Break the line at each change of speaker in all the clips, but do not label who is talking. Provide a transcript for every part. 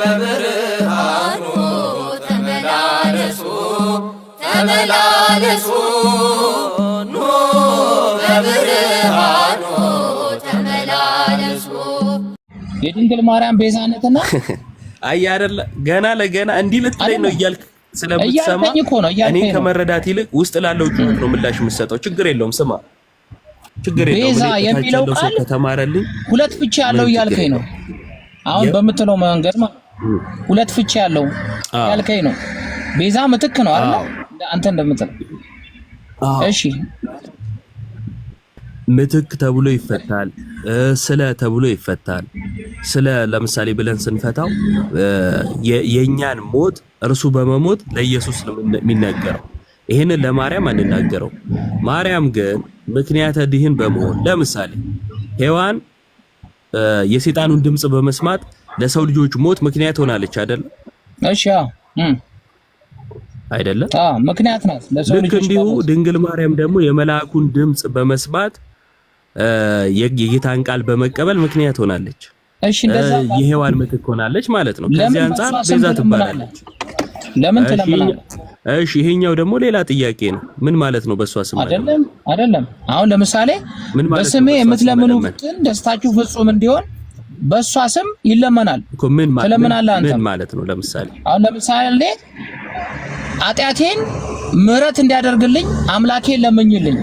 በብርሃኑ ተመላለሱ ተመላለሱ ኑ በብርሃኑ ተመላለሱ።
የድንግል ማርያም ቤዛነትና
አይ አይደለ ገና ለገና እንዲህ ልትለኝ ነው እያልክ ስለምትሰማ እኔ ከመረዳት ይልቅ ውስጥ ላለው ጩኸት ነው ምላሽ የምሰጠው። ችግር የለውም ስማ፣ ችግር የለውም።
ቤዛ የሚለው ቃል
ከተማረልኝ
ሁለት ፍቺ ያለው እያልከኝ ነው። አሁን በምትለው መንገድ ሁለት ፍቺ ያለው ያልከኝ ነው። ቤዛ ምትክ ነው አይደል? አንተ እንደምትለው እሺ፣
ምትክ ተብሎ ይፈታል፣ ስለ ተብሎ ይፈታል። ስለ ለምሳሌ ብለን ስንፈታው የኛን ሞት እርሱ በመሞት ለኢየሱስ ነው የሚናገረው። ይሄንን ለማርያም አንናገረው። ማርያም ግን ምክንያተ ድህን በመሆን ለምሳሌ ሔዋን የሰይጣኑን ድምጽ በመስማት ለሰው ልጆች ሞት ምክንያት ሆናለች አይደል?
እሺ
አይደለም?
ምክንያት ናት ለሰው ልጆች።
እንዲሁ ድንግል ማርያም ደግሞ የመልአኩን ድምጽ በመስማት የጌታን ቃል በመቀበል ምክንያት ሆናለች።
እሺ እንደዛ
የሔዋን ምትክ ሆናለች ማለት ነው። ከዚህ አንፃር ቤዛ ትባላለች።
ለምን ትለምናለች?
እሺ ይሄኛው ደግሞ ሌላ ጥያቄ ነው። ምን ማለት ነው በሷ ስም?
አይደለም አሁን ለምሳሌ በስሜ የምትለምኑትን ደስታችሁ ፍጹም እንዲሆን በሷ ስም ይለመናል እኮ። ምን ማለት ነው? ለምሳሌ አሁን ለምሳሌ ኃጢአቴን ምሕረት እንዲያደርግልኝ አምላኬን ለምኝልኝ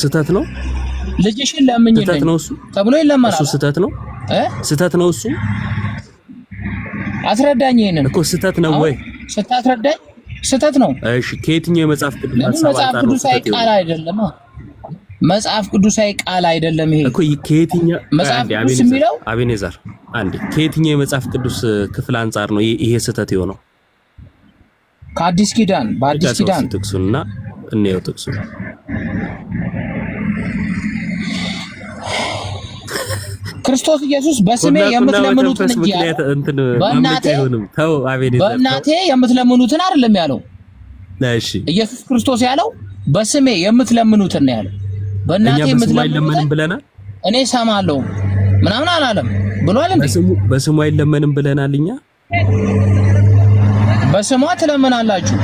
ስህተት ነው። ልጅሽን ለምኝልኝ ስህተት ነው እሱ ተብሎ ይለመናል። እሱ ስህተት ነው ስህተት ነው እሱ። አስረዳኝ ይሄንን እኮ ስህተት ነው ወይ? ስታስረዳኝ ስህተት ነው። እሺ ከየትኛው የመጽሐፍ ቅዱሳዊ ቃል አይደለም? መጽሐፍ ቅዱሳዊ ቃል አይደለም ይሄ እኮ። ከየትኛው መጽሐፍ ቅዱስ የሚለው አቤኔዘር አንዴ ከየትኛው የመጽሐፍ ቅዱስ ክፍል አንፃር ነው ይሄ ስህተት የሆነው? ከአዲስ ኪዳን በአዲስ ኪዳን ጥቅሱና እንየው ጥቅሱ ክርስቶስ ኢየሱስ በስሜ የምትለምኑትን እንጂ በእናቴ የምትለምኑትን አይደለም ያለው። እሺ ኢየሱስ ክርስቶስ ያለው በስሜ የምትለምኑትን ነው ያለው። በእናቴ የምትለምኑትን ብለናል። እኔ ሰማለሁ ምናምን አላለም ብሏል እንዴ? በስሙ አይለመንም ብለናል እኛ። በስሟ ትለምናላችሁ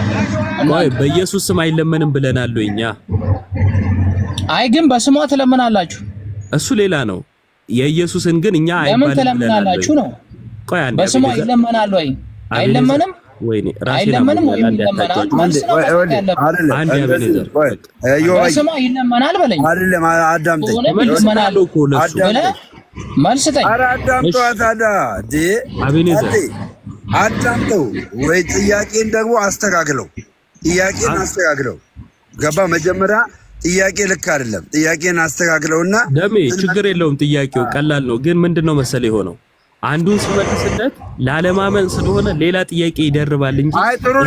ወይ? በኢየሱስ ስም አይለመንም ብለናል እኛ። አይ ግን በስሟ ትለምናላችሁ እሱ ሌላ ነው። የኢየሱስን ግን እኛ አይባልም ትለምናላችሁ ነው። ቆይ አንዴ በስሙ ይለመናል ወይ? አይለመንም ወይ? አይለመንም ወይ? ይለመናል ማለት ነው። አንዴ አቤኔዘር በስሙ ይለመናል በለኝ። አይደለም አዳምጠኝ። ይለመናል እኮ ለሱ መልስ ጠኝ። ኧረ አዳምጠው ታዳ ዲ አቤኔዘር አዳምጠው ወይ? ጥያቄን ደግሞ አስተካክለው። ጥያቄን አስተካክለው። ገባ መጀመሪያ ጥያቄ ልክ አይደለም። ጥያቄን አስተካክለውና ደሜ ችግር የለውም። ጥያቄው ቀላል ነው። ግን ምንድነው መሰለ የሆነው አንዱን ሲመልስለት ላለማመን ስለሆነ ሌላ ጥያቄ ይደርባል እንጂ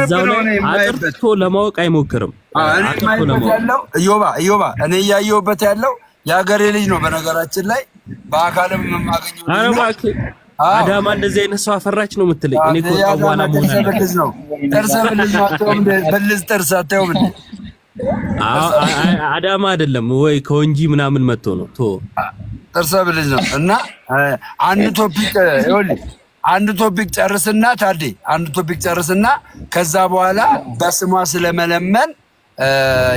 እዛው ላይ አጥርቶ ለማወቅ አይሞክርም። አጥርቶ ለማወቅ እዮባ እኔ ያየሁበት ያለው የሀገሬ ልጅ ነው። በነገራችን ላይ በአካልም የማገኘው ልጅ ነው። አረባክ አዳማ እንደዚህ አይነት ሰው አፈራች ነው የምትለኝ? እኔ እኮ ታዋና ሞና ነው ጥርስ ብልዝ ነው በልዝ ጥርስ አታየውም እንዴ? አዳማ አይደለም ወይ ከወንጂ ምናምን መጥቶ ነው ቶ ጥርሰ ብልጅ ነው። እና አንድ ቶፒክ ጨርስና ታዲ አንድ ቶፒክ ጨርስና ከዛ በኋላ በስሟ ስለመለመን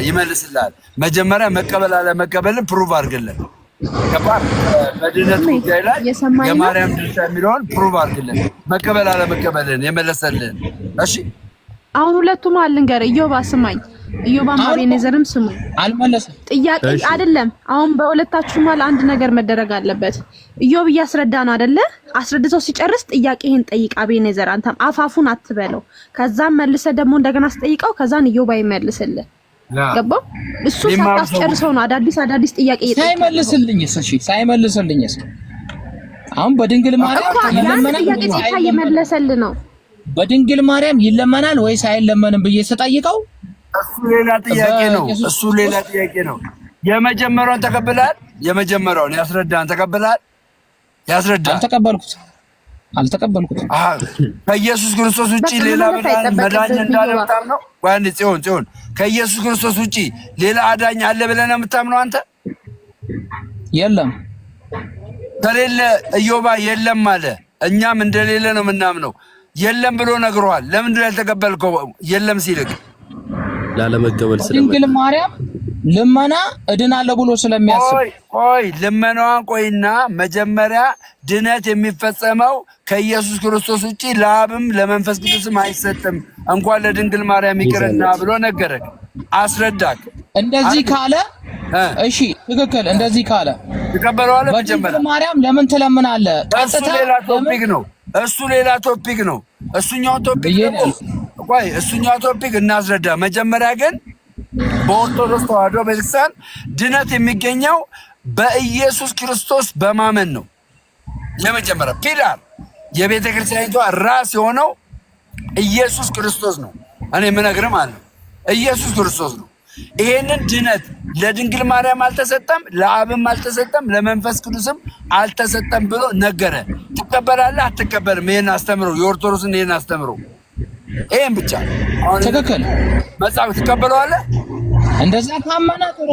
ይመልስልሃል። መጀመሪያ መቀበል አለ መቀበልን ፕሩቭ አድርግልን። ከባር በድነት ጉዳይ ላይ የማርያም ድርሻ የሚለውን ፕሩቭ አድርግልን። መቀበል አለ መቀበልን የመለሰልን። እሺ
አሁን ሁለቱም አልንገር ኢዮባ ስማኝ። ኢዮባም አቤኔዘርም ስሙ። አልመለሰም። ጥያቄ አይደለም። አሁን በሁለታችሁ ማለት አንድ ነገር መደረግ አለበት። ኢዮብ እያስረዳ ነው አይደለ? አስረድተው ሲጨርስ ጥያቄህን ጠይቅ አቤኔዘር። አንተም አፋፉን አትበለው። ከዛም መልሰ ደግሞ እንደገና አስጠይቀው። ከዛን ኢዮባ ይመልስልህ። ገባው? እሱ ሳታስጨርሰው ነው አዳዲስ ጥያቄ ይጠይቃል። ሳይመልስልኝስ? እሺ ሳይመልስልኝስ? አሁን በድንግል ማርያም ይመለሰልህ ነው። በድንግል ማርያም ይለመናል ወይስ አይለመንም ብዬ ስጠይቀው
እሱ ሌላ ጥያቄ ነው። እሱ ሌላ ጥያቄ ነው። የመጀመሪያውን ተቀበላል። የመጀመሪያውን ያስረዳን ተቀበላል። ያስረዳን አልተቀበልኩትም። ከኢየሱስ ክርስቶስ ውጪ ሌላ መዳኛ እንዳለ የምታምነው? ዋን ጽዮን ከኢየሱስ ክርስቶስ ውጪ ሌላ አዳኝ አለ ብለህ ነው የምታምነው አንተ?
የለም።
ከሌለ ኢዮባ የለም አለ። እኛም እንደሌለ ነው የምናምነው። የለም ብሎ ነግሯል። ለምንድን ነው ያልተቀበልከው? የለም ሲልክ
ላለመቀበል
ድንግል ማርያም ልመና እድናለሁ ብሎ ስለሚያስብ
ቆይ ልመናዋን ቆይና መጀመሪያ ድነት የሚፈጸመው ከኢየሱስ ክርስቶስ ውጪ ለአብም ለመንፈስ ቅዱስም አይሰጥም እንኳን ለድንግል ማርያም ይቅርና ብሎ ነገረክ፣ አስረዳክ።
እንደዚህ ካለ እሺ ትክክል። እንደዚህ ካለ
ተቀበለዋለህ። መጀመሪያ
ማርያም ለምን ትለምናለህ? ቀጥታ
ሌላ ቶፒክ ነው እሱ፣ ሌላ ቶፒክ ነው እሱኛው ቶፒክ ነው። ቆይ እሱኛው ቶፒክ እናስረዳ። መጀመሪያ ግን በኦርቶዶክስ ተዋሕዶ ቤተክርስቲያን ድነት የሚገኘው በኢየሱስ ክርስቶስ በማመን ነው። የመጀመሪያ ፒላር የቤተ ክርስቲያኒቷ ራስ የሆነው ኢየሱስ ክርስቶስ ነው። እኔ የምነግርህ ማለት ነው ኢየሱስ ክርስቶስ ነው። ይሄንን ድነት ለድንግል ማርያም አልተሰጠም፣ ለአብም አልተሰጠም፣ ለመንፈስ ቅዱስም አልተሰጠም ብሎ ነገረ። ትቀበላለህ አትቀበልም? ይሄን አስተምረው፣ የኦርቶዶክስን ይሄን አስተምረው። ይሄን ብቻ
ትክክል
መጽሐፍ ትቀበለዋለህ።
እንደዛ ካመነ ጥሩ፣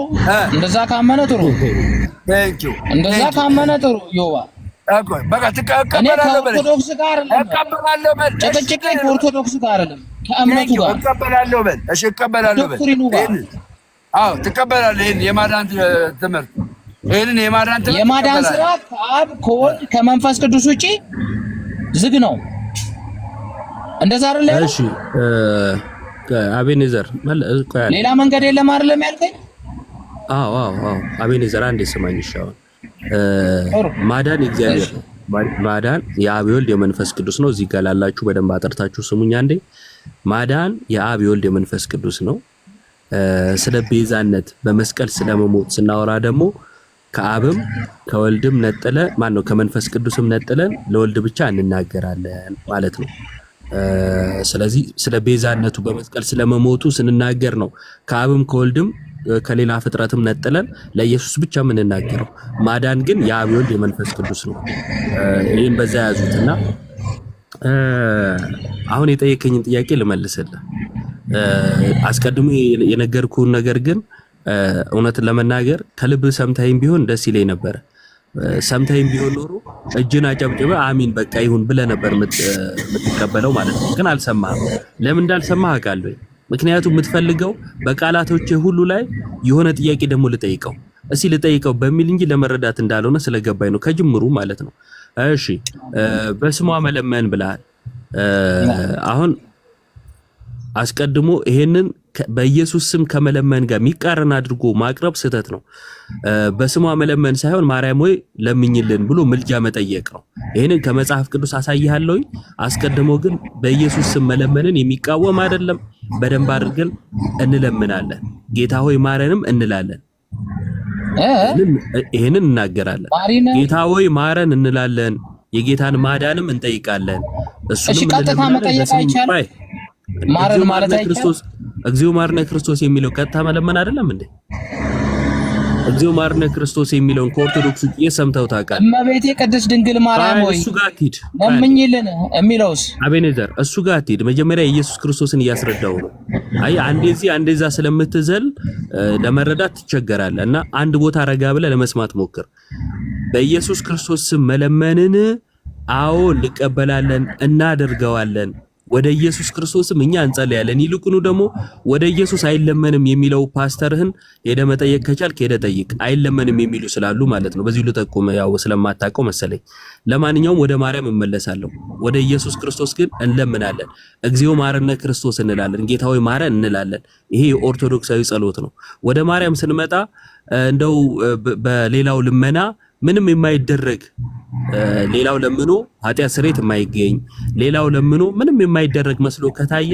እንደዛ ካመነ ጥሩ፣ እንደዛ ካመነ ጥሩ። ዮባ
በቃ ትቀበላለህ።
ኦርቶዶክስ ጋር
እቀበላለሁ በል።
ጭቅጭቅ ከኦርቶዶክስ ጋር አይደለም ከእምነቱ ጋር
እቀበላለሁ በል። እሺ እቀበላለሁ በል። አዎ ትቀበላለህ። ይሄን የማዳን ትምህርት፣ ይሄንን የማዳን ትምህርት፣
የማዳን ስራ ከአብ ከወልድ ከመንፈስ ቅዱስ ውጪ ዝግ ነው። እንደዛ አይደለም።
እሺ አቤኔዘር
ሌላ መንገድ የለም አይደለም ያልከኝ?
አዎ አቤኔዘር አንዴ ስማኝ። ይሻው ማዳን እግዚአብሔር ነው። ማዳን የአብ የወልድ የመንፈስ ቅዱስ ነው። እዚህ ጋር ላላችሁ በደንብ አጥርታችሁ ስሙኝ አንዴ። ማዳን የአብ የወልድ የመንፈስ ቅዱስ ነው። ስለ ቤዛነት በመስቀል ስለመሞት ስናወራ ደግሞ ከአብም ከወልድም ነጥለ ማን ነው ከመንፈስ ቅዱስም ነጥለን ለወልድ ብቻ እንናገራለን ማለት ነው። ስለዚህ ስለ ቤዛነቱ በመስቀል ስለመሞቱ ስንናገር ነው ከአብም ከወልድም ከሌላ ፍጥረትም ነጥለን ለኢየሱስ ብቻ የምንናገረው። ማዳን ግን የአብ የወልድ የመንፈስ ቅዱስ ነው። ይህን በዛ ያዙትና አሁን የጠየቀኝን ጥያቄ ልመልስልህ። አስቀድሞ የነገርኩህን ነገር ግን እውነትን ለመናገር ከልብ ሰምተኸኝ ቢሆን ደስ ይለኝ ነበር። ሰምተኸኝ ቢሆን ኖሮ እጅን አጨብጭበህ አሚን በቃ ይሁን ብለህ ነበር የምትቀበለው ማለት ነው። ግን አልሰማህም። ለምን እንዳልሰማህ አውቃለሁ። ምክንያቱም የምትፈልገው በቃላቶች ሁሉ ላይ የሆነ ጥያቄ ደግሞ ልጠይቀው በሚል እንጂ ለመረዳት እንዳልሆነ ስለገባኝ ነው ከጅምሩ ማለት ነው። እሺ በስሟ መለመን ብለሃል። አሁን አስቀድሞ ይሄንን በኢየሱስ ስም ከመለመን ጋር የሚቃረን አድርጎ ማቅረብ ስህተት ነው። በስሟ መለመን ሳይሆን ማርያም ወይ ለምኝልን ብሎ ምልጃ መጠየቅ ነው። ይሄንን ከመጽሐፍ ቅዱስ አሳይሃለሁኝ። አስቀድሞ ግን በኢየሱስ ስም መለመንን የሚቃወም አይደለም። በደንብ አድርገን እንለምናለን። ጌታ ሆይ ማረንም እንላለን። ይሄንን እናገራለን። ጌታ ሆይ ማረን እንላለን። የጌታን ማዳንም እንጠይቃለን። እሱንም
ቀጥታ መጠየቅ አይቻልም። ማረን ማለት
ክርስቶስ እግዚኦ ማርነ ክርስቶስ የሚለው ቀጥታ መለመን አይደለም እንዴ? እግዚኦ ማርነ ክርስቶስ የሚለውን ከኦርቶዶክስ ውጪ ሰምተው ታውቃለህ?
እመቤቴ ቅድስት ድንግል ማርያም ሆይ
እሱ ጋር አትሂድ
ለምኝልን የሚለውስ
አቤኔዘር እሱ ጋር አትሂድ። መጀመሪያ ኢየሱስ ክርስቶስን እያስረዳው ነው። አይ አንዴዚህ አንዴዛ ስለምትዘል ለመረዳት ትቸገራለህ እና አንድ ቦታ ረጋ ብለህ ለመስማት ሞክር። በኢየሱስ ክርስቶስ ስም መለመንን አዎ እንቀበላለን፣ እናደርገዋለን። ወደ ኢየሱስ ክርስቶስም እኛ እንጸልያለን። ይልቁኑ ደግሞ ወደ ኢየሱስ አይለመንም የሚለው ፓስተርህን ሄደ መጠየቅ ከቻልክ ሄደ ጠይቅ። አይለመንም የሚሉ ስላሉ ማለት ነው። በዚህ ልጠቁም ያው ስለማታውቀው መሰለኝ። ለማንኛውም ወደ ማርያም እመለሳለሁ። ወደ ኢየሱስ ክርስቶስ ግን እንለምናለን። እግዚኦ ማረነ ክርስቶስ እንላለን። ጌታ ሆይ ማረን እንላለን። ይሄ የኦርቶዶክሳዊ ጸሎት ነው። ወደ ማርያም ስንመጣ እንደው በሌላው ልመና ምንም የማይደረግ ሌላው ለምኖ ኃጢአት ስሬት የማይገኝ ሌላው ለምኖ ምንም የማይደረግ መስሎ ከታየ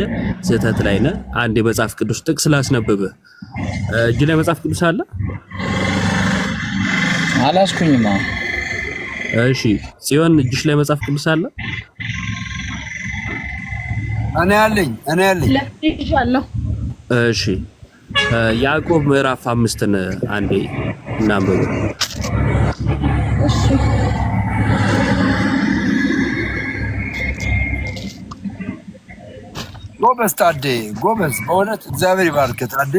ስህተት ላይ ነህ። አንድ የመጽሐፍ ቅዱስ ጥቅስ ላስነብብህ። እጅ ላይ መጽሐፍ ቅዱስ አለ?
አላስኩኝማ።
እሺ ጽዮን እጅሽ ላይ መጽሐፍ ቅዱስ አለ?
እኔ አለኝ
ለጥይሻለሁ።
እሺ ያዕቆብ ምዕራፍ 5ን አንዴ እናንብብ።
እሺ
ጎበዝ ታዴ ጎበዝ፣ በእውነት እግዚአብሔር ይባርክ ታዴ።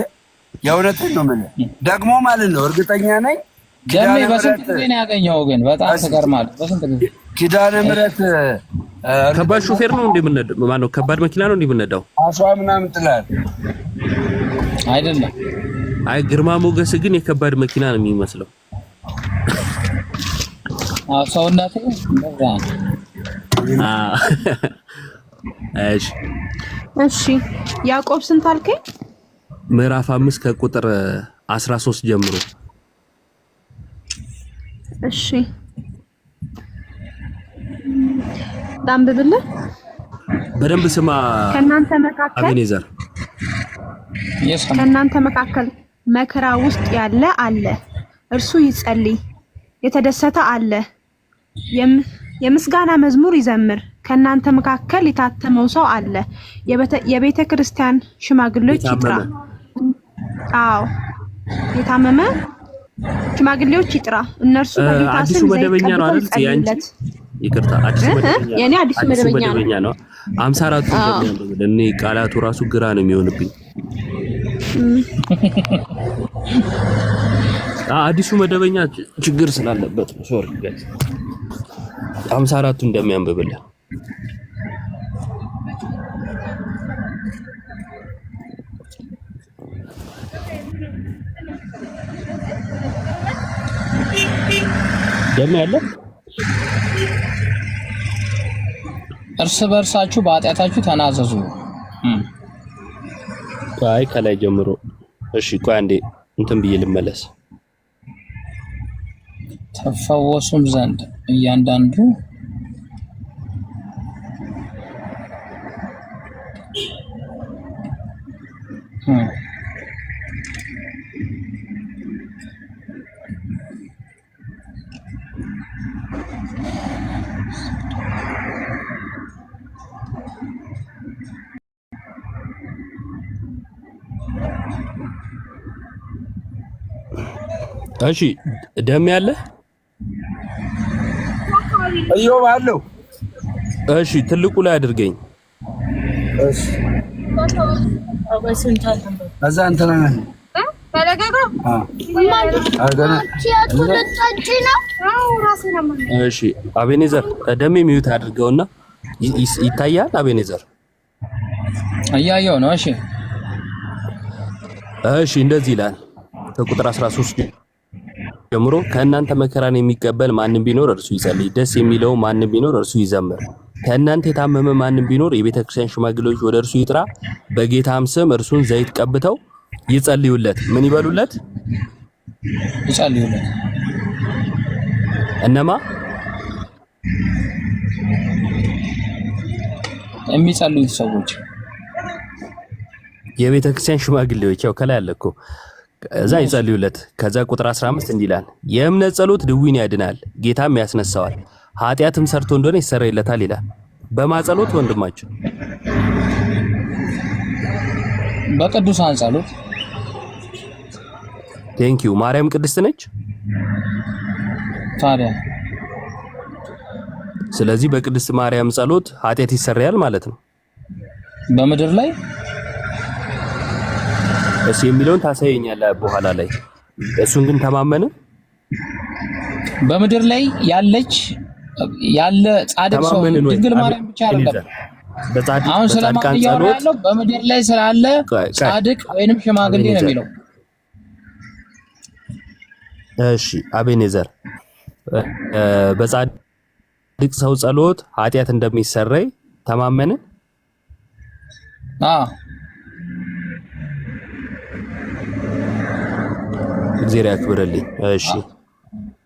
የእውነትን ነው የምልህ ደግሞ ማለት ነው። እርግጠኛ ነኝ
ደሜ በስንት ጊዜ ነው ያገኘው? ግን በጣም ተገርማለሁ። በስንት ጊዜ
ኪዳነ ምሕረት
ከባድ ሹፌር ነው እንዴ? ማን ነው? ከባድ መኪና ነው እንዴ የምነዳው?
አሸዋ ምናምን ጥላል
አይደለም።
አይ ግርማ ሞገስ ግን የከባድ መኪና ነው የሚመስለው።
ሰውነቱ እንደዛ
እሺ ያዕቆብ ስንት አልከኝ?
ምዕራፍ 5 ከቁጥር 13 ጀምሮ።
እሺ ዳንብብልህ
በደንብ ስማ። አቤኔዘር
ከእናንተ መካከል መከራ ውስጥ ያለ አለ፣ እርሱ ይጸልይ። የተደሰተ አለ፣ የምስጋና መዝሙር ይዘምር። ከእናንተ መካከል የታመመው ሰው አለ፣ የቤተ ክርስቲያን ሽማግሌዎች ይጥራ። አዎ የታመመ ሽማግሌዎች ይጥራ። እነርሱ በጌታ ስም
መደበኛ ነው አይደል? ያንቺ ይቅርታ፣ አዲሱ መደበኛ
የኔ አዲሱ መደበኛ
ነው። 54 እንደሚያንበብ ለኔ ቃላቱ ራሱ ግራ ነው የሚሆንብኝ። አዲሱ መደበኛ ችግር ስላለበት ነው። ሶሪ ጋይስ 54 እንደሚያንብብልህ ደም ያለ
እርስ በርሳችሁ በኃጢአታችሁ ተናዘዙ።
አይ ከላይ ጀምሮ እሺ፣ ቆይ አንዴ እንትን ብዬ ልመለስ።
ተፈወሱም ዘንድ እያንዳንዱ
እሺ ደም ያለ
ኢዮብ አለው።
እሺ ትልቁ ላይ አድርገኝ።
እሺ አዛ እንትና ነህ
እሺ አቤኔዘር ደሜ ሚዩት አድርገውና ይታያል። አቤኔዘር
እያየው ነው። እሺ
እሺ እንደዚህ ይላል ከቁጥር 13 ጀምሮ ከእናንተ መከራን የሚቀበል ማንም ቢኖር እርሱ ይጸልይ፣ ደስ የሚለው ማንም ቢኖር እርሱ ይዘምር። ከእናንተ የታመመ ማንም ቢኖር የቤተ ክርስቲያን ሽማግሌዎች ወደ እርሱ ይጥራ፣ በጌታም ስም እርሱን ዘይት ቀብተው ይጸልዩለት። ምን ይበሉለት?
ይጸልዩለት።
እነማ
የሚጸልዩት ሰዎች
የቤተ ክርስቲያን ሽማግሌዎች ያው ከላይ አለ እኮ። ከዛ ይጸልዩለት። ከዛ ቁጥር 15 እንዲህ ይላል፣ የእምነት ጸሎት ድዊን ያድናል፣ ጌታም ያስነሳዋል፣ ኃጢአትም ሰርቶ እንደሆነ ይሰረይለታል ይላል። በማጸሎት ወንድማችን
በቅዱሳን ጸሎት።
ቴንኪው። ማርያም ቅድስት ነች
ታዲያ።
ስለዚህ በቅድስት ማርያም ጸሎት ኃጢአት ይሰረያል ማለት ነው
በምድር ላይ።
እሺ የሚለውን ታሳየኛለህ በኋላ ላይ። እሱን ግን ተማመነ።
በምድር ላይ ያለ ጻድቅ ሰው ድንግል ማርያም ብቻ አይደለም። አሁን ስለማን እያወራ ያለው? በምድር ላይ ስላለ ጻድቅ ወይንም ሽማግሌ ነው የሚለው።
እሺ አቤኔዘር በጻድቅ ሰው ጸሎት ኃጢአት እንደሚሰረይ ተማመነ። እግዚአብሔር ያክብርልኝ። እሺ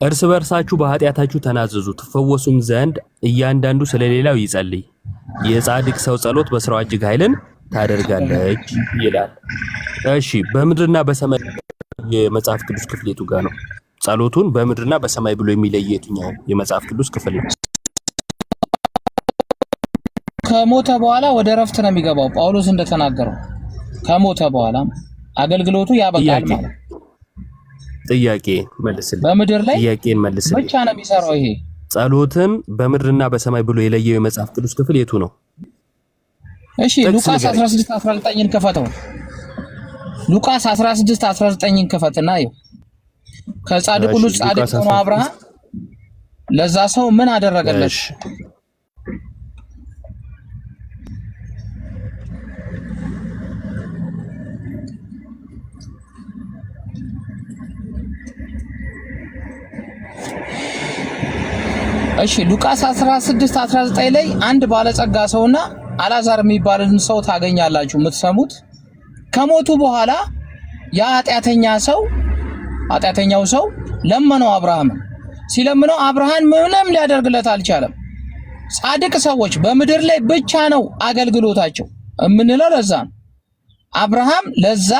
እርስ በርሳችሁ በኃጢአታችሁ ተናዘዙ ትፈወሱም ዘንድ እያንዳንዱ ስለሌላው ይጸልይ፣ የጻድቅ ሰው ጸሎት በስራው እጅግ ኃይልን ታደርጋለች ይላል። እሺ በምድርና በሰማይ የመጽሐፍ ቅዱስ ክፍል የቱ ጋር ነው? ጸሎቱን በምድርና በሰማይ ብሎ የሚለይ የትኛው የመጽሐፍ ቅዱስ ክፍል ነው?
ከሞተ በኋላ ወደ ረፍት ነው የሚገባው። ጳውሎስ እንደተናገረው ከሞተ በኋላ አገልግሎቱ ያበቃል ማለት።
ጥያቄ መልስልኝ።
በምድር ላይ
ጥያቄን መልስልኝ
ብቻ ነው የሚሰራው። ይሄ
ጸሎትን በምድርና በሰማይ ብሎ የለየው የመጽሐፍ ቅዱስ ክፍል የቱ ነው?
እሺ ሉቃስ 16:19ን ከፈተው። ሉቃስ 16:19ን ከፈትና ይኸው ከጻድቅ ሁሉ ጻድቅ ሆኖ አብርሃም ለዛ ሰው ምን አደረገለት? እሺ ሉቃስ 16:19 ላይ አንድ ባለጸጋ ሰውና አልዓዛር የሚባልን ሰው ታገኛላችሁ የምትሰሙት። ከሞቱ በኋላ ያ ኃጢአተኛው ሰው ለመነው አብርሃምን። ሲለምነው አብርሃም ምንም ሊያደርግለት አልቻለም። ጻድቅ ሰዎች በምድር ላይ ብቻ ነው አገልግሎታቸው የምንለው ለዛ ነው። አብርሃም ለዛ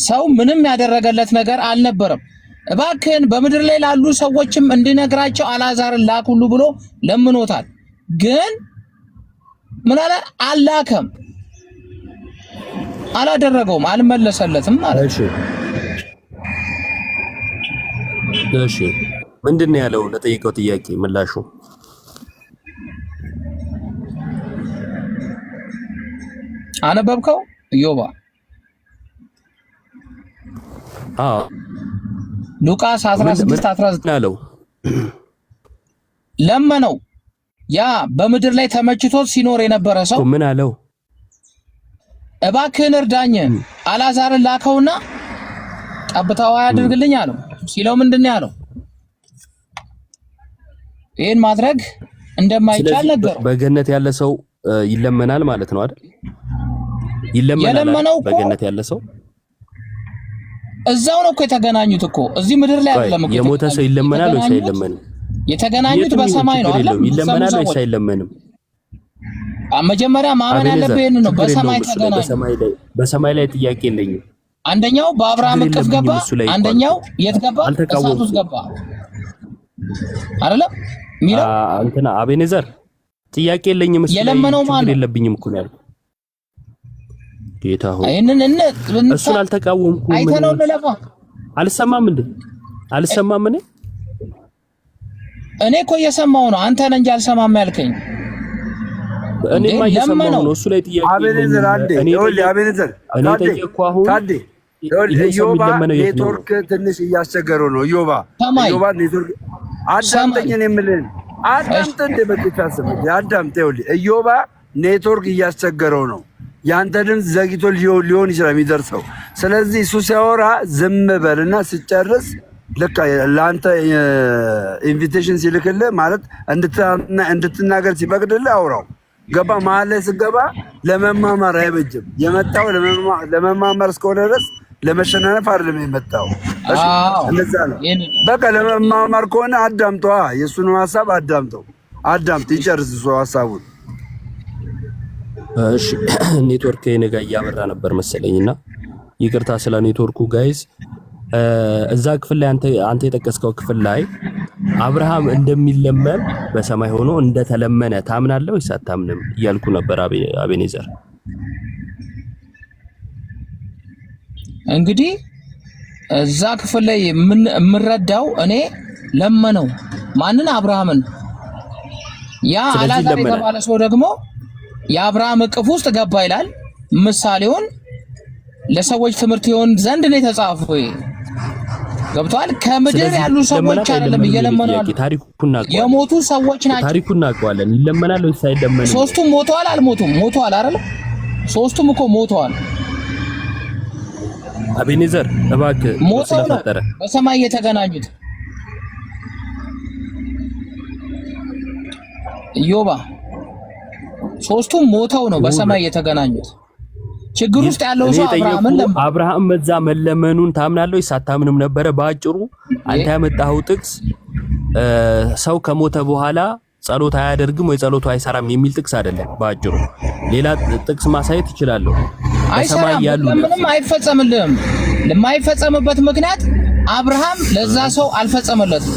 ሰው ምንም ያደረገለት ነገር አልነበረም። እባክህን በምድር ላይ ላሉ ሰዎችም እንዲነግራቸው አልዓዛርን ላኩሉ ብሎ ለምኖታል። ግን ምን አለ? አላከም፣ አላደረገውም፣ አልመለሰለትም ማለት ነው።
እሺ ምንድን ነው ያለው? ለጠየቀው ጥያቄ ምላሹ
አነበብከው ኢዮባ?
አዎ
ሉቃስ 16:19
ያለው
ለመነው። ያ በምድር ላይ ተመችቶት ሲኖር የነበረ ሰው
ምን አለው?
እባክህን እርዳኝ፣ አልዓዛርን ላከውና ጠብታው ያድርግልኝ አለው። ሲለው ምንድን ነው ያለው? ይሄን ማድረግ እንደማይቻል ነገረው።
በገነት ያለ ሰው ይለመናል ማለት ነው አይደል? ይለመናል። በገነት ያለ ሰው
እዛው ነው እኮ የተገናኙት እኮ እዚህ ምድር ላይ አይደለም እኮ።
የሞተ ሰው ይለመናል ወይስ አይለመንም?
የተገናኙት በሰማይ ነው አይደል?
ይለመናል ወይስ አይለመንም?
መጀመሪያ ማመን ያለብህ ይሄን ነው። በሰማይ ተገናኙ።
በሰማይ ላይ ጥያቄ የለኝም።
አንደኛው በአብርሃም እቅፍ ገባ፣ አንደኛው የት ገባ? እሳት ውስጥ ገባ አይደለም ሚለው
እንትና አቤኔዘር ጥያቄ የለኝም።
የለመነው ማን ነው?
የለብኝም እኮ ነው ያልኩት። ጌታ ሆይ እሱን አልተቃወምኩም።
አይተነው እንለፋ።
አልሰማም እንዴ? አልሰማም
እኔ እኮ እየሰማሁ ነው። አንተ ነህ እንጂ አልሰማም ያልከኝ።
እኔማ እየሰማሁ ነው። እሱ ላይ ጥያቄ
አቤኔዘር አንዴ አቤኔዘር ታዴ ኢዮባ ኔትወርክ ትንሽ እያስቸገረው ነው። ኢዮባ ኔትወርክ አዳምጠኝ ነው የምልህ። አዳምጥ እንደ በቂታ ስም አዳምጥ። ይኸውልህ ኢዮባ ኔትወርክ እያስቸገረው ነው። ያንተ ድምፅ ዘግይቶ ሊሆን ይችላል የሚደርሰው። ስለዚህ እሱ ሲያወራ ዝም በልና ስጨርስ ልክ ለአንተ ኢንቪቴሽን ሲልክልህ ማለት እንድትናገር ሲፈቅድልህ አውራው። ገባ? መሀል ላይ ስገባ ለመማማር አይበጅም። የመጣው ለመማማር እስከሆነ ድረስ ለመሸናነፍ አይደለም የመጣው። እሺ እንደዛ ነው። በቃ ለመማማር ከሆነ አዳምጠዋ፣ የእሱን ሀሳብ አዳምጠው። አዳምጥ፣ ይጨርስ እሱ ሀሳቡን።
እሺ ኔትወርክ የነጋ እያበራ ነበር መሰለኝና ይቅርታ ስለ ኔትወርኩ ጋይዝ። እዛ ክፍል ላይ አንተ የጠቀስከው ክፍል ላይ አብርሃም እንደሚለመን በሰማይ ሆኖ እንደተለመነ ታምናለህ ወይስ አታምንም እያልኩ ነበር። አቤኔዘር
እንግዲህ እዛ ክፍል ላይ የምረዳው እኔ ለመነው ማንን? አብርሃምን። ያ አልዓዛር የተባለ ሰው ደግሞ የአብርሃም እቅፍ ውስጥ ገባ ይላል። ምሳሌውን ለሰዎች ትምህርት ይሆን ዘንድ ነው የተጻፈው። ገብቷል? ከምድር ያሉ ሰዎች አይደለም እየለመኑ ያሉት፣ የሞቱ ሰዎች ናቸው።
ታሪኩን እናውቀዋለን። ይለመናል ወይስ አይለመንም?
ሶስቱም ሞተዋል። አልሞቱም? ሞተዋል አይደል? ሶስቱም እኮ ሞተዋል።
አቤኔዘር እባክህ ስለፈጠረ
በሰማይ የተገናኙት ኢዮባ ሶስቱም ሞተው ነው በሰማይ የተገናኙት። ችግር ውስጥ ያለው ሰው
አብርሃም መዛ መለመኑን ታምናለህ ወይስ አታምንም ነበረ? በአጭሩ አንተ ያመጣኸው ጥቅስ ሰው ከሞተ በኋላ ጸሎት አያደርግም ወይ ጸሎቱ አይሰራም የሚል ጥቅስ አይደለም። በአጭሩ ሌላ ጥቅስ ማሳየት ይችላልው። በሰማይ ያሉ
ምንም አይፈጸምልህም። ለማይፈጸምበት ምክንያት አብርሃም ለዛ ሰው አልፈጸመለትም።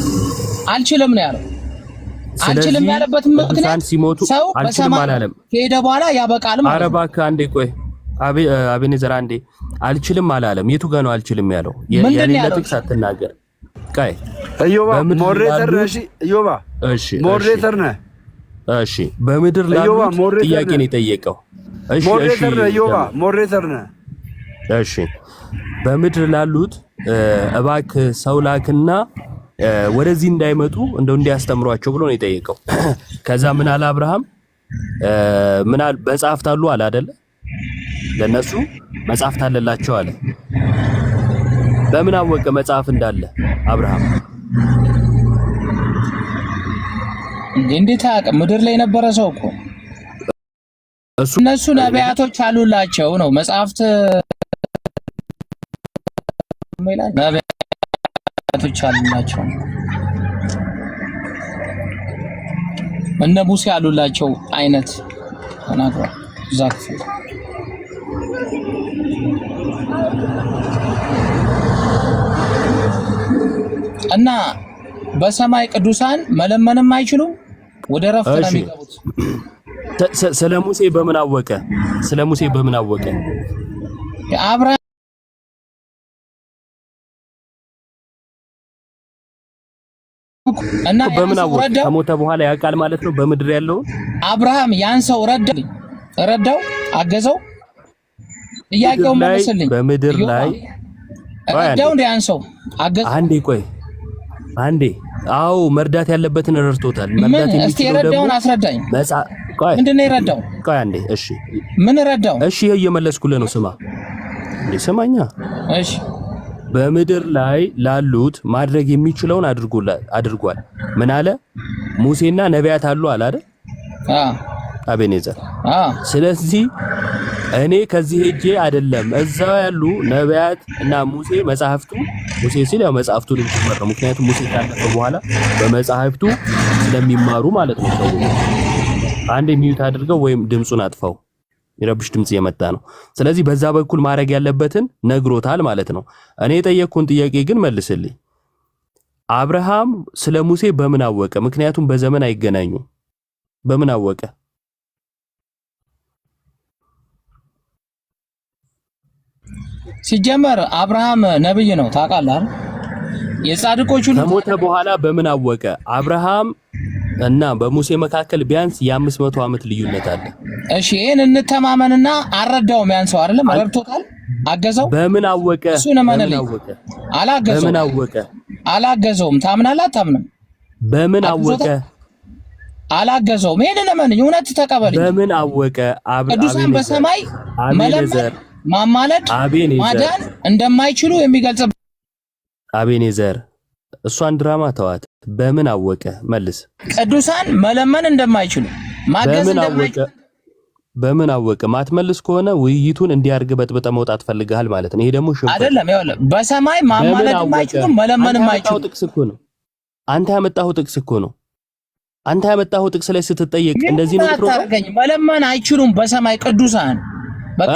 አልችልም ነው ያለው። አልችልም ያለበት ምክንያት ሰው በሰማይ ከሄደ በኋላ ያበቃል ማለት ነው።
ኧረ እባክህ አንዴ ቆይ አቤኔዘር አንዴ። አልችልም አላለም። የቱ ጋር ነው አልችልም ያለው? የሌላ ጥቅስ አትናገር። ቆይ
ኢዮባ ሞዴሬተር ነሽ? ኢዮባ
እሺ
ሞዴሬተር ነህ?
እሺ በምድር ላይ ጥያቄ ነው የጠየቀው። እሺ
ሞዴሬተር ነህ ኢዮባ? ሞዴሬተር ነህ?
እሺ በምድር ላሉት እባክህ ሰው ላክና ወደዚህ እንዳይመጡ እንደው እንዲያስተምሯቸው ብሎ ነው የጠየቀው። ከዛ ምን አለ አብርሃም? ምን አለ መጽሐፍት አሉ አለ አይደለ? ለነሱ መጽሐፍት አለላቸው አለ። በምን አወቀ መጽሐፍ እንዳለ አብርሃም?
እንዴት አያውቅም? ምድር ላይ የነበረ ሰው እኮ እነሱ ነቢያቶች አሉላቸው ነው መጽሐፍት ነቢያቶች አሉላቸው እነ ሙሴ አሉላቸው አይነት ተናግሯል እዛ ክፍል። እና በሰማይ ቅዱሳን መለመንም አይችሉም፣ ወደ ረፍት ነው የሚገቡት።
ስለ ሙሴ በምን አወቀ? ስለ ሙሴ በምን አወቀ?
አብርሃም እና
በምን አወቀ? ከሞተ በኋላ ያውቃል ማለት ነው በምድር ያለው
አብርሃም ያን ሰው ረዳው አገዘው። ጥያቄው መልስልኝ።
በምድር ላይ
ረዳው እንደ ያን ሰው አገዘው።
አንዴ አዎ መርዳት ያለበትን ረድቶታል።
መርዳት የሚችለው ደግሞ አስረዳኝ። ምንድን ነው የረዳው?
ቆይ አንዴ እሺ፣
ምን ረዳው?
እሺ ይሄ እየመለስኩልህ ነው። ስማ እንዴ ሰማኛ።
እሺ
በምድር ላይ ላሉት ማድረግ የሚችለውን አድርጓል። ምን አለ? ሙሴና ነቢያት አሉ አለ አይደል? አቤኔዘር ስለዚህ እኔ ከዚህ ሄጄ አይደለም እዛው ያሉ ነቢያት እና ሙሴ መጻሕፍቱ ሙሴ ሲል ያው መጻሕፍቱን እንዲመራ ምክንያቱም ሙሴ ካለፈ በኋላ በመጻሕፍቱ ስለሚማሩ ማለት ነው። ሰው አንዴ ሚዩት አድርገው ወይም ድምጹን አጥፋው፣ ይረብሽ ድምጽ እየመጣ ነው። ስለዚህ በዛ በኩል ማድረግ ያለበትን ነግሮታል ማለት ነው። እኔ የጠየቅኩን ጥያቄ ግን መልስልኝ። አብርሃም ስለ ሙሴ በምን አወቀ? ምክንያቱም በዘመን አይገናኙም። በምን አወቀ?
ሲጀመር አብርሃም ነብይ ነው ታውቃለህ አይደል? የጻድቆች ሁሉ
ከሞተ በኋላ በምን አወቀ? አብርሃም እና በሙሴ መካከል ቢያንስ የ500 ዓመት ልዩነት አለ።
እሺ ይሄን እንተማመንና አልረዳውም። ያን ሰው አይደለም ረድቶታል፣ አገዘው።
በምን አወቀ?
በምን አወቀ? አላገዘውም።
በምን አወቀ?
አላገዘውም። ታምናለህ አታምንም?
በምን አወቀ?
አላገዘውም። ይሄንን እመንኝ፣ እውነት ተቀበልኝ።
በምን አወቀ?
ቅዱሳን በሰማይ መለመን ማማለድ ማዳን እንደማይችሉ የሚገልጽ
አቤኔዘር እሷን ድራማ ተዋት። በምን አወቀ? መልስ።
ቅዱሳን መለመን እንደማይችሉ ማገዝ እንደማይችሉ
በምን አወቀ? ማትመልስ ከሆነ ውይይቱን እንዲያርግ በጥብጠ መውጣት ፈልጋል ማለት ነው። ይሄ ደግሞ ሽንፈት
አይደለም። ይኸውልህ በሰማይ ማማለድ የማይችሉ መለመን የማይችሉ
ጥቅስ እኮ ነው። አንተ ያመጣኸው ጥቅስ እኮ ነው። አንተ ያመጣኸው ጥቅስ ላይ ስትጠየቅ እንደዚህ ነው
የምትሮጠው። መለመን አይችሉም በሰማይ ቅዱሳን። በቃ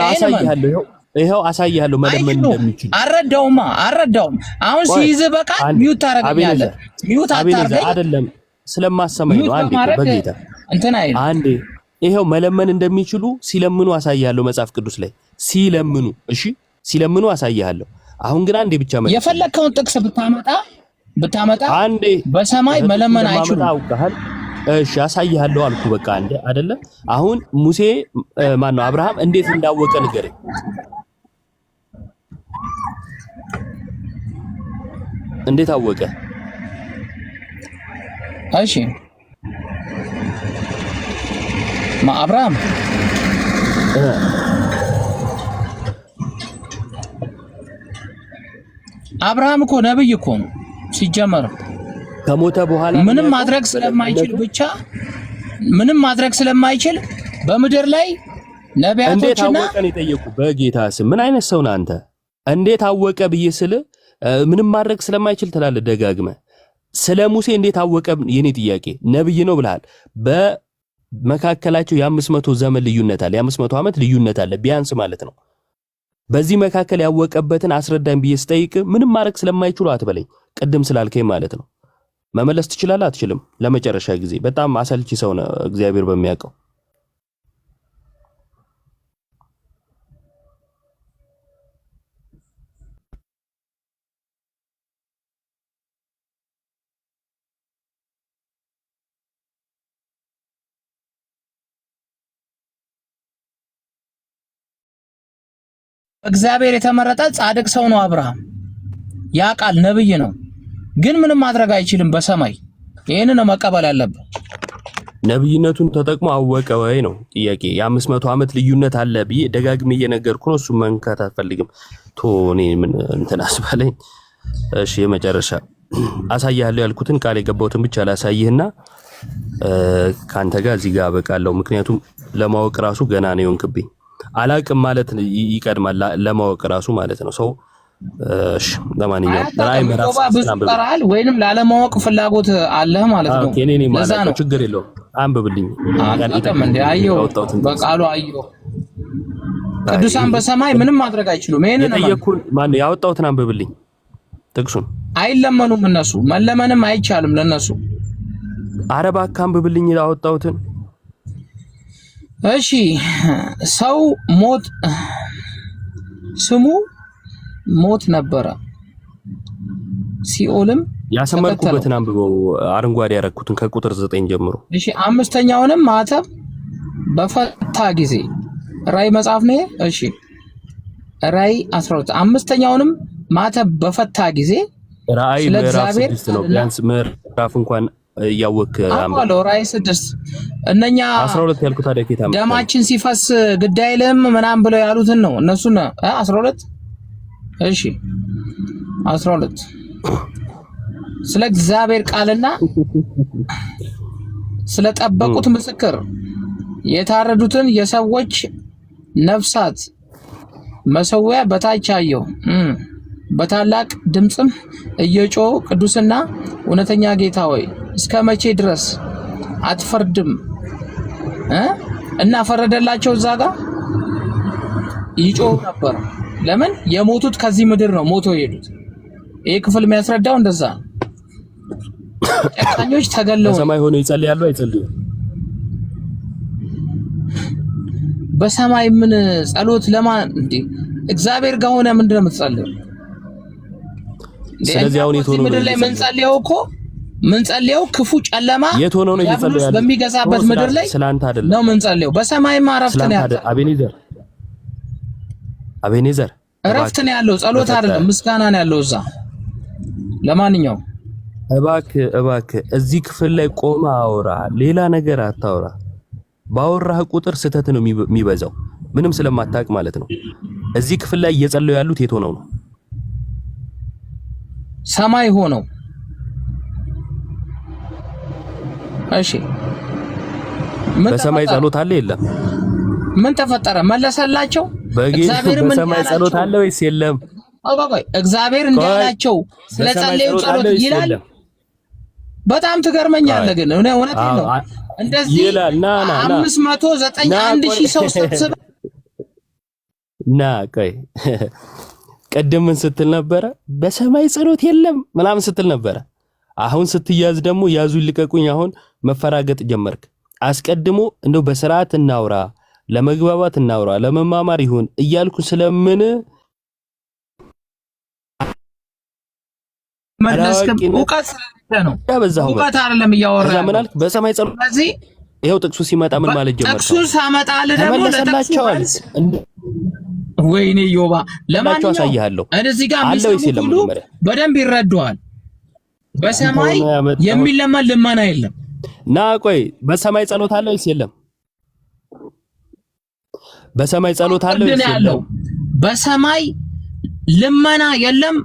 ይሄው አሳይሃለሁ መለመን እንደሚችል።
አልረዳውም። አሁን ሲይዝ በቃ ሚውት ታረጋኛለህ። ሚውት አታርገኝ
አይደለም ስለማሰማኝ ነው። አንዴ በጌታ
እንትን አይደል
አንዴ ይሄው መለመን እንደሚችሉ ሲለምኑ አሳይሃለሁ መጽሐፍ ቅዱስ ላይ ሲለምኑ። እሺ ሲለምኑ አሳይሃለሁ። አሁን ግን አንዴ ብቻ ማለት
የፈለከውን ጥቅስ ብታመጣ
አንዴ
በሰማይ መለመን አይችሉም።
እሺ አሳይሃለሁ አልኩ። በቃ አንዴ አይደለ አሁን ሙሴ ማነው አብርሃም እንዴት እንዳወቀ ንገረኝ። እንዴት አወቀ?
እሺ አብርሃም አብርሃም እኮ ነብይ እኮ ነው ሲጀመር።
ከሞተ በኋላ
ምንም ማድረግ ስለማይችል በምድር ላይ ነቢያቶችና
እንዴት አወቀ ነው የጠየቁ። በጌታ ስም ምን አይነት ሰው ነህ አንተ? እንዴት አወቀ ብዬ ስል ምንም ማድረግ ስለማይችል ትላለህ ደጋግመህ። ስለ ሙሴ እንዴት አወቀ? የኔ ጥያቄ ነብይ ነው ብለሃል። በመካከላቸው የ500 ዘመን ልዩነት አለ፣ የ500 ዓመት ልዩነት አለ ቢያንስ ማለት ነው። በዚህ መካከል ያወቀበትን አስረዳኝ ብዬ ስጠይቅ ምንም ማድረግ ስለማይችሉ አትበለኝ። ቅድም ስላልከኝ ማለት ነው። መመለስ ትችላለህ አትችልም? ለመጨረሻ ጊዜ። በጣም አሰልቺ ሰው ነው እግዚአብሔር በሚያውቀው።
እግዚአብሔር የተመረጠ ጻድቅ ሰው ነው አብርሃም። ያ ቃል ነብይ ነው፣ ግን ምንም ማድረግ አይችልም በሰማይ። ይሄን ነው መቀበል ያለብን።
ነብይነቱን ተጠቅሞ አወቀ ወይ ነው ጥያቄ። የ500 ዓመት ልዩነት አለ ብዬ ደጋግሜ እየነገርኩ ነው። እሱ መንካት አልፈልግም። ቶኔ ምን እንትን አስባለኝ። እሺ የመጨረሻ አሳያለሁ ያልኩትን ቃል የገባሁትን ብቻ ላሳይህና ካንተ ጋር እዚህ ጋር አበቃለሁ። ምክንያቱም ለማወቅ ራሱ ገና ነው የሆንክብኝ። አላቅም ማለት ይቀድማል ለማወቅ ራሱ ማለት ነው ሰው። እሺ ለማንኛውም ራይ ምዕራፍ
ተራል ወይንም ላለማወቅ ፍላጎት አለህ ማለት ነው።
እኔ ማለት ነው ችግር የለውም አንብብልኝ።
አላቀም እንደ አየሁ በቃሉ አየሁ። ቅዱሳን በሰማይ ምንም ማድረግ አይችሉም። ይሄንን ነው የጠየኩን። ማን ያወጣሁትን አንብብልኝ ጥቅሱን። አይለመኑም እነሱ፣ መለመንም አይቻልም ለነሱ።
አረባ አንብብልኝ ያወጣሁትን።
እሺ ሰው ሞት ስሙ ሞት ነበረ፣ ሲኦልም
ያሰመርኩበትን አንብበው። አረንጓዴ ያረኩትን ከቁጥር 9 ጀምሮ።
እሺ አምስተኛውንም ማተብ በፈታ ጊዜ ራእይ መጽሐፍ ነው። እሺ ራእይ 12 አምስተኛውንም ማተብ በፈታ ጊዜ
ራእይ ምዕራፍ 6 ነው። ቢያንስ ምዕራፍ እንኳን ያወክ
አንብበው። ራእይ 6 እነኛ
12 ያልኩት አደቂታ
ደማችን ሲፈስ ግድ አይልም ምናምን ብለው ያሉትን ነው እነሱን 12 እሺ 12 ስለ እግዚአብሔር ቃልና ስለ ጠበቁት ምስክር የታረዱትን የሰዎች ነፍሳት መሰዊያ በታች አየሁ። በታላቅ ድምጽም እየጮሁ ቅዱስና እውነተኛ ጌታ ሆይ እስከ መቼ ድረስ አትፈርድም? እና ፈረደላቸው። እዛ ጋር ይጮሁ ነበር። ለምን የሞቱት ከዚህ ምድር ነው ሞቶ የሄዱት። ይሄ ክፍል የሚያስረዳው እንደዛ ነው። ጨካኞች ተገለው
በሰማይ ሆነው ይጸልያሉ አይጸልዩ?
በሰማይ ምን ጸሎት ለማን እንዴ? እግዚአብሔር ጋር ሆነ ምንድነው የምትጸልየው?
ስለዚህ አሁን የት ሆኖ
ምድር ላይ ምንጸልየው እኮ ምንጸልየው ክፉ ጨለማ
የት ሆኖ ነው እየጸለዩ ያለው?
በሚገዛበት ምድር ላይ
ስላንተ አይደለም
ነው ምንጸልየው። በሰማይ ማረፍት ነው ያለው።
አቤኔዘር
እረፍት ነው ያለው። ጸሎት አይደለም ምስጋና ነው ያለው እዛ። ለማንኛውም
እባክህ እዚህ ክፍል ላይ ቆማ አውራ፣ ሌላ ነገር አታውራ። ባወራህ ቁጥር ስህተት ነው የሚበዛው፣ ምንም ስለማታውቅ ማለት ነው። እዚህ ክፍል ላይ እየጸለዩ ያሉት የት ሆነው ነው?
ሰማይ ሆነው። እሺ
በሰማይ ጸሎት አለ የለም?
ምን ተፈጠረ? መለሰላቸው።
እግዚአብሔር በሰማይ ጸሎት አለ ወይስ የለም?
እግዚአብሔር እንዳላቸው ስለጸለዩ ጸሎት ይላል። በጣም ትገርመኛለህ። ግን እውነቴን ነው። እንደዚህ
ይላል። ና
591,000 ሰው ሰብስበ
ቆይ ቀደም ምን ስትል ነበረ? በሰማይ ጸሎት የለም ምናምን ስትል ነበረ። አሁን ስትያዝ ደግሞ ያዙ ልቀቁኝ፣ አሁን መፈራገጥ ጀመርክ። አስቀድሞ እንደው በስርዓት እናውራ፣ ለመግባባት እናውራ፣ ለመማማር ይሁን እያልኩ ስለምን
መለስከም ዕውቀት ስለሌለ ነው። ዕውቀት አይደለም እያወራህ ምን አልክ?
በሰማይ ጸሎት ስለዚህ ይሄው ጥቅሱ ሲመጣ ምን ማለት ጀመርክ?
ጥቅሱን ሳመጣልህ ደግሞ
ተመለሰላቸዋል።
ወይኔ ዮባ ለማንኛውም
አሳይሃለሁ
እዚህ ጋር ሁሉ በደንብ ይረዱዋል። በሰማይ የሚለመን ልመና የለም።
ና ቆይ በሰማይ ጸሎት አለ ወይስ የለም? በሰማይ ጸሎት አለ ወይስ የለም?
በሰማይ ልመና የለም።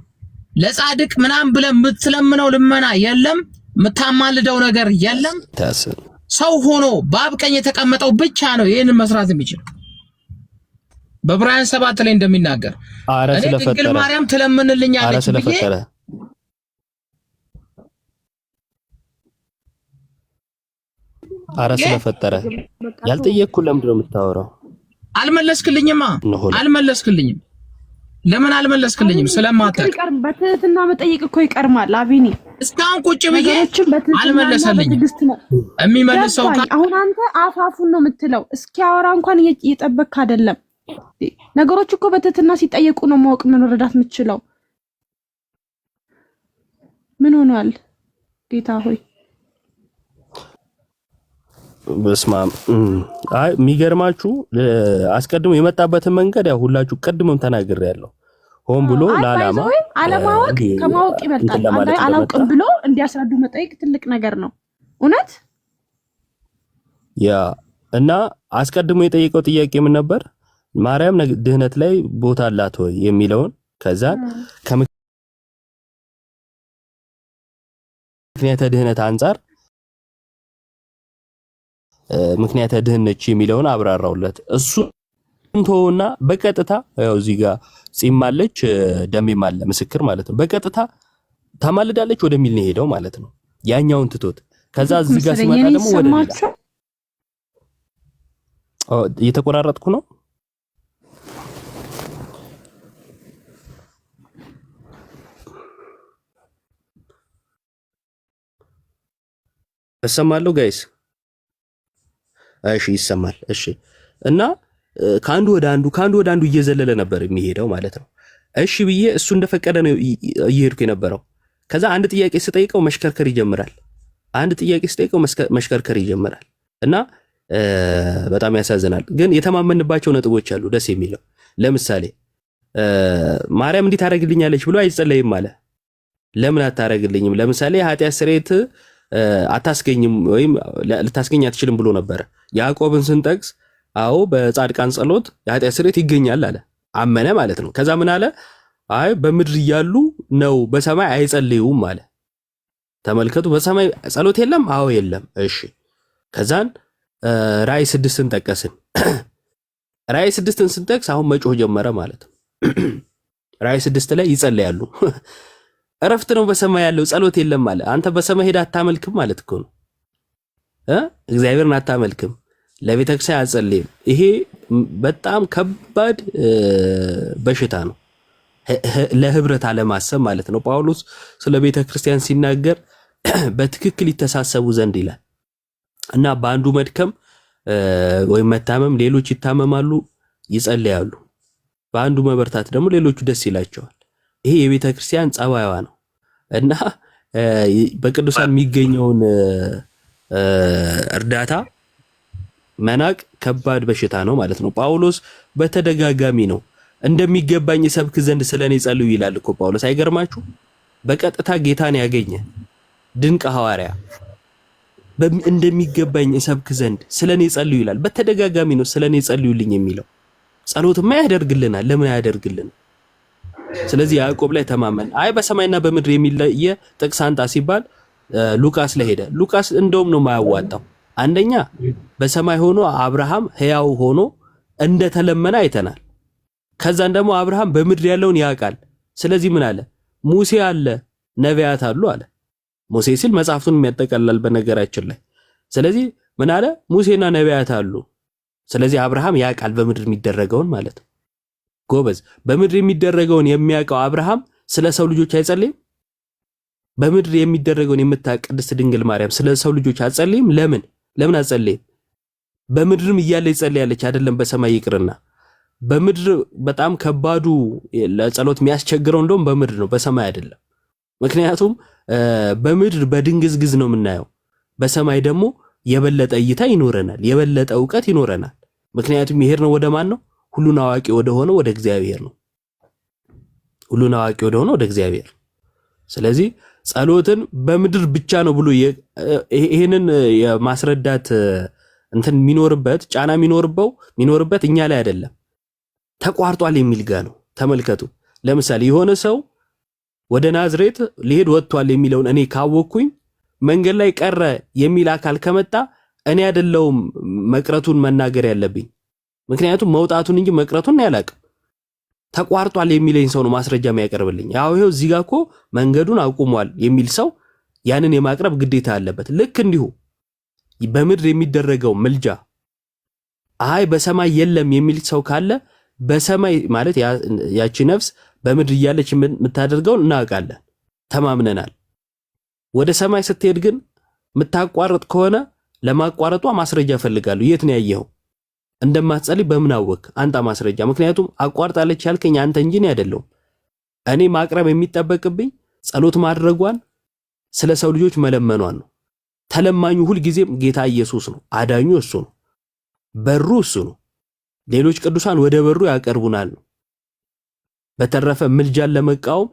ለጻድቅ ምናምን ብለህ የምትለምነው ልመና የለም። የምታማልደው ነገር የለም። ሰው ሆኖ በአብ ቀኝ የተቀመጠው ብቻ ነው ይሄንን መስራት የሚችል። በዕብራውያን 7 ላይ እንደሚናገር እኔ ድንግል ማርያም ትለምንልኛለች ብዬ
ስለፈጠረ ያልጠየቅኩ ለምንድን ነው የምታወራው?
አልመለስክልኝማ። አልመለስክልኝም። ለምን አልመለስክልኝም? ስለማታውቅ
በትህትና መጠየቅ እኮ ይቀርማል። አቢኒ
እስካሁን ቁጭ ብዬ አልመለሰልኝም። የሚመልሰው
አሁን አንተ አፋፉን ነው የምትለው። እስኪያወራ እንኳን እየጠበቅክ አይደለም። ነገሮች እኮ በትህትና ሲጠየቁ ነው ማወቅ መረዳት የምትችለው። ምን ሆኗል ጌታ ሆይ?
በስማም አይ የሚገርማችሁ አስቀድሞ የመጣበትን መንገድ ያው ሁላችሁ ቀድሞም ተናግሬያለሁ። ሆን ብሎ ለዓላማ
አለማወቅ ከማወቅ ይበልጣል። አንተ አላውቅም ብሎ እንዲያስረዱ መጠየቅ ትልቅ ነገር ነው። እውነት
ያ እና አስቀድሞ የጠየቀው ጥያቄ ምን ነበር? ማርያም ድህነት ላይ ቦታ አላት ወይ የሚለውን ከዛ ከምክንያተ ድህነት አንፃር ምክንያተ ድህነች የሚለውን አብራራውለት። እሱ እንተውና በቀጥታ ያው እዚህ ጋር ጺማለች ደሜም አለ ምስክር ማለት ነው። በቀጥታ ታማልዳለች ወደሚል ነው ሄደው ማለት ነው። ያኛውን ትቶት ከዛ እዚህ ጋር ሲመጣ ደግሞ ወደ እየተቆራረጥኩ ነው። እሰማለሁ ጋይስ? እሺ ይሰማል። እሺ እና ከአንዱ ወደ አንዱ እየዘለለ ነበር የሚሄደው ማለት ነው። እሺ ብዬ እሱ እንደፈቀደ ነው እየሄድኩ የነበረው። ከዛ አንድ ጥያቄ ስጠይቀው መሽከርከር ይጀምራል እና በጣም ያሳዝናል። ግን የተማመንባቸው ነጥቦች አሉ ደስ የሚለው። ለምሳሌ ማርያም እንዲህ ታረግልኛለች ብሎ አይጸለይም አለ። ለምን አታረግልኝም? ለምሳሌ ኃጢአት ስርየት አታስገኝም ወይም ልታስገኝ አትችልም ብሎ ነበር። ያዕቆብን ስንጠቅስ አዎ በጻድቃን ጸሎት የኃጢአት ስርየት ይገኛል አለ። አመነ ማለት ነው። ከዛ ምን አለ? አይ በምድር እያሉ ነው በሰማይ አይጸልዩም አለ። ተመልከቱ፣ በሰማይ ጸሎት የለም? አዎ የለም። እሺ ከዛን ራእይ 6ን ጠቀስን። ራእይ 6ን ስንጠቅስ አሁን መጮህ ጀመረ ማለት ነው። ራእይ 6 ላይ ይጸልያሉ። እረፍት ነው በሰማይ ያለው ጸሎት የለም አለ። አንተ በሰማይ ሄዳ አታመልክም ማለት እኮ ነው። እግዚአብሔርን አታመልክም፣ ለቤተክርስቲያን አጸልይም። ይሄ በጣም ከባድ በሽታ ነው፣ ለህብረት አለማሰብ ማለት ነው። ጳውሎስ ስለ ቤተክርስቲያን ሲናገር በትክክል ይተሳሰቡ ዘንድ ይላል እና በአንዱ መድከም ወይም መታመም ሌሎች ይታመማሉ፣ ይጸልያሉ። በአንዱ መበርታት ደግሞ ሌሎቹ ደስ ይላቸዋል። ይሄ የቤተክርስቲያን ጸባይዋ ነው እና በቅዱሳን የሚገኘውን እርዳታ መናቅ ከባድ በሽታ ነው ማለት ነው። ጳውሎስ በተደጋጋሚ ነው እንደሚገባኝ ሰብክ ዘንድ ስለኔ ጸልዩ ይላል እኮ ጳውሎስ። አይገርማችሁ? በቀጥታ ጌታን ያገኘ ድንቅ ሐዋርያ እንደሚገባኝ ሰብክ ዘንድ ስለኔ ጸልዩ ይላል። በተደጋጋሚ ነው ስለኔ ጸልዩልኝ የሚለው። ጸሎትማ ያደርግልናል፣ ለምን አያደርግልን? ስለዚህ ያዕቆብ ላይ ተማመን። አይ በሰማይና በምድር የሚለየ ጥቅስ አንጣ ሲባል ሉቃስ ላይ ሄደ። ሉቃስ እንደውም ነው ማያዋጣው። አንደኛ በሰማይ ሆኖ አብርሃም ሕያው ሆኖ እንደተለመነ አይተናል። ከዛን ደግሞ አብርሃም በምድር ያለውን ያውቃል። ስለዚህ ምን አለ? ሙሴ አለ፣ ነቢያት አሉ አለ። ሙሴ ሲል መጽሐፍቱን የሚያጠቃልላል በነገራችን ላይ። ስለዚህ ምን አለ? ሙሴና ነቢያት አሉ። ስለዚህ አብርሃም ያውቃል በምድር የሚደረገውን ማለት ነው። ጎበዝ። በምድር የሚደረገውን የሚያውቀው አብርሃም ስለ ሰው ልጆች አይጸልይም? በምድር የሚደረገውን የምታውቅ ቅድስት ድንግል ማርያም ስለ ሰው ልጆች አትጸልይም? ለምን አትጸልይም? በምድርም እያለ ይጸልያለች አይደለም በሰማይ ይቅርና። በምድር በጣም ከባዱ ለጸሎት የሚያስቸግረው እንደውም በምድር ነው፣ በሰማይ አይደለም። ምክንያቱም በምድር በድንግዝግዝ ነው የምናየው፣ በሰማይ ደግሞ የበለጠ እይታ ይኖረናል፣ የበለጠ ዕውቀት ይኖረናል። ምክንያቱም ይሄር ነው ወደ ማን ነው? ሁሉን አዋቂ ወደ ሆነው ወደ እግዚአብሔር ነው። ሁሉን አዋቂ ወደ ሆነው ወደ እግዚአብሔር። ስለዚህ ጸሎትን በምድር ብቻ ነው ብሎ ይሄንን የማስረዳት እንትን የሚኖርበት ጫና የሚኖርበት እኛ ላይ አይደለም፣ ተቋርጧል የሚል ጋ ነው። ተመልከቱ። ለምሳሌ የሆነ ሰው ወደ ናዝሬት ሊሄድ ወጥቷል የሚለውን እኔ ካወቅኩኝ መንገድ ላይ ቀረ የሚል አካል ከመጣ እኔ አይደለሁም መቅረቱን መናገር ያለብኝ። ምክንያቱም መውጣቱን እንጂ መቅረቱን ያላቅም። ተቋርጧል የሚለኝ ሰው ነው ማስረጃ የሚያቀርብልኝ። ያው ይሄው እዚህ ጋር እኮ መንገዱን አቁሟል የሚል ሰው ያንን የማቅረብ ግዴታ አለበት። ልክ እንዲሁ በምድር የሚደረገው ምልጃ አይ በሰማይ የለም የሚል ሰው ካለ በሰማይ ማለት ያቺ ነፍስ በምድር እያለች የምታደርገውን እናውቃለን፣ ተማምነናል። ወደ ሰማይ ስትሄድ ግን የምታቋርጥ ከሆነ ለማቋረጧ ማስረጃ ፈልጋለሁ። የት ነው ያየኸው? እንደማትጸልይ በምን አወቅ? አንጣ ማስረጃ። ምክንያቱም አቋርጣለች ያልከኝ አንተ እንጂ እኔ አይደለሁም። እኔ ማቅረብ የሚጠበቅብኝ ጸሎት ማድረጓን ስለ ሰው ልጆች መለመኗን ነው። ተለማኙ ሁል ጊዜም ጌታ ኢየሱስ ነው። አዳኙ እሱ ነው። በሩ እሱ ነው። ሌሎች ቅዱሳን ወደ በሩ ያቀርቡናል ነው። በተረፈ ምልጃን ለመቃወም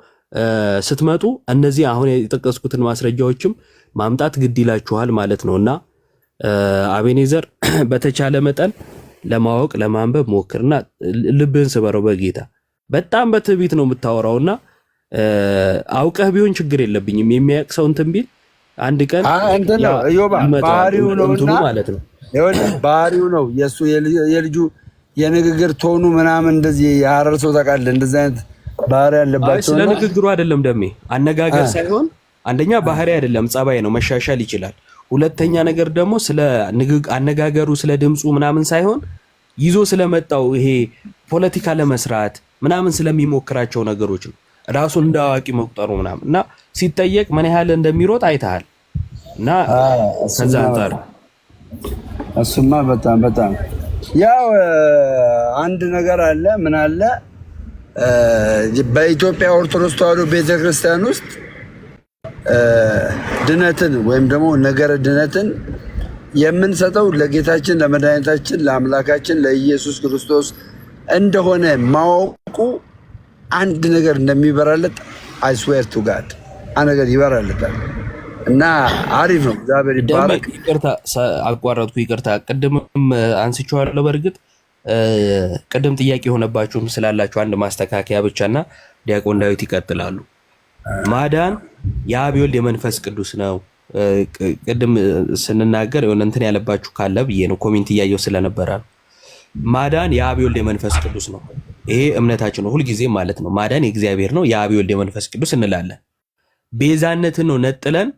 ስትመጡ እነዚህ አሁን የጠቀስኩትን ማስረጃዎችም ማምጣት ግድ ይላችኋል ማለት ነውና አቤኔዘር በተቻለ መጠን ለማወቅ ለማንበብ ሞክርና ልብህን ስበረው በጌታ በጣም በትዕቢት ነው የምታወራውና አውቀህ ቢሆን ችግር የለብኝም የሚያውቅ ሰው እንትን ቢል አንድ ቀን
ነው ዮባ ባህሪው ነውና ማለት ነው ባህሪው ነው የሱ የልጁ የንግግር ቶኑ ምናምን እንደዚህ ያረር ሰው ታውቃለህ እንደዚህ አይነት ባህሪ ያለባቸው
ስለ ንግግሩ አይደለም ደሜ አነጋገር ሳይሆን አንደኛ ባህሪ አይደለም ጸባይ ነው መሻሻል ይችላል ሁለተኛ ነገር ደግሞ ስለ አነጋገሩ ስለ ድምጹ ምናምን ሳይሆን ይዞ ስለመጣው ይሄ ፖለቲካ ለመስራት ምናምን ስለሚሞክራቸው ነገሮች ነው ራሱን እንዳዋቂ መቁጠሩ ምናምን እና ሲጠየቅ ምን ያህል እንደሚሮጥ አይተሃል እና ከዛ አንፃር
እሱማ በጣም ያው አንድ ነገር አለ ምን አለ በኢትዮጵያ ኦርቶዶክስ ተዋሕዶ ቤተክርስቲያን ውስጥ ድነትን ወይም ደግሞ ነገረ ድነትን የምንሰጠው ለጌታችን ለመድኃኒታችን ለአምላካችን ለኢየሱስ ክርስቶስ እንደሆነ ማወቁ አንድ ነገር እንደሚበራለት I swear to God ነገር ይበራለታል እና አሪፍ ነው እግዚአብሔር ይባረክ
ይቅርታ አቋረጥኩ ይቅርታ ቅድምም አንስቼዋለሁ በርግጥ ቅድም ጥያቄ ሆነባችሁም ስላላችሁ አንድ ማስተካከያ ብቻና ዲያቆን ዳዊት ይቀጥላሉ ማዳን የአብ የወልድ የመንፈስ ቅዱስ ነው ቅድም ስንናገር የሆነ እንትን ያለባችሁ ካለ ብዬ ነው ኮሜንት እያየው ስለነበረ ማዳን የአብ የወልድ የመንፈስ ቅዱስ ነው ይሄ እምነታችን ነው ሁሉ ጊዜ ማለት ነው ማዳን የእግዚአብሔር ነው የአብ የወልድ የመንፈስ ቅዱስ እንላለን ቤዛነትን ነው ነጥለን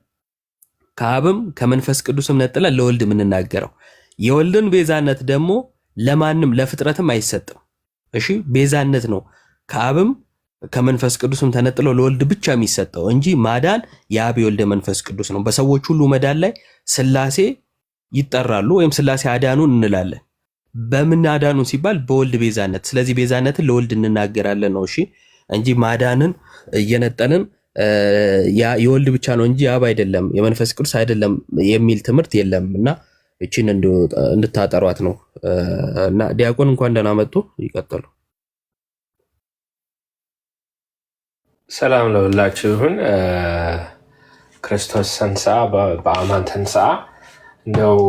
ከአብም ከመንፈስ ቅዱስም ነጥለን ለወልድ የምንናገረው የወልድን ቤዛነት ደግሞ ለማንም ለፍጥረትም አይሰጥም እሺ ቤዛነት ነው ከአብም ከመንፈስ ቅዱስም ተነጥለው ለወልድ ብቻ የሚሰጠው እንጂ ማዳን የአብ የወልድ መንፈስ ቅዱስ ነው በሰዎች ሁሉ መዳን ላይ ስላሴ ይጠራሉ ወይም ስላሴ አዳኑን እንላለን በምን አዳኑን ሲባል በወልድ ቤዛነት ስለዚህ ቤዛነትን ለወልድ እንናገራለን ነው እሺ እንጂ ማዳንን እየነጠልን የወልድ ብቻ ነው እንጂ አብ አይደለም የመንፈስ ቅዱስ አይደለም የሚል ትምህርት የለምና እቺን እንድታጠሯት ነው እና ዲያቆን እንኳን ደህና መጡ ይቀጥሉ
ሰላም ለሁላችሁ ይሁን ክርስቶስ ተንሥአ በአማን ተንሥአ እንደው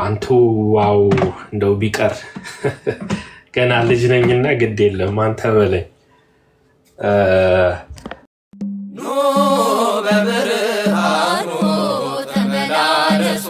አንቱ ዋው እንደው ቢቀር ገና ልጅ ነኝና ግድ የለም አንተ በለኝ
ኑ በብርሃኑ ተመላለሱ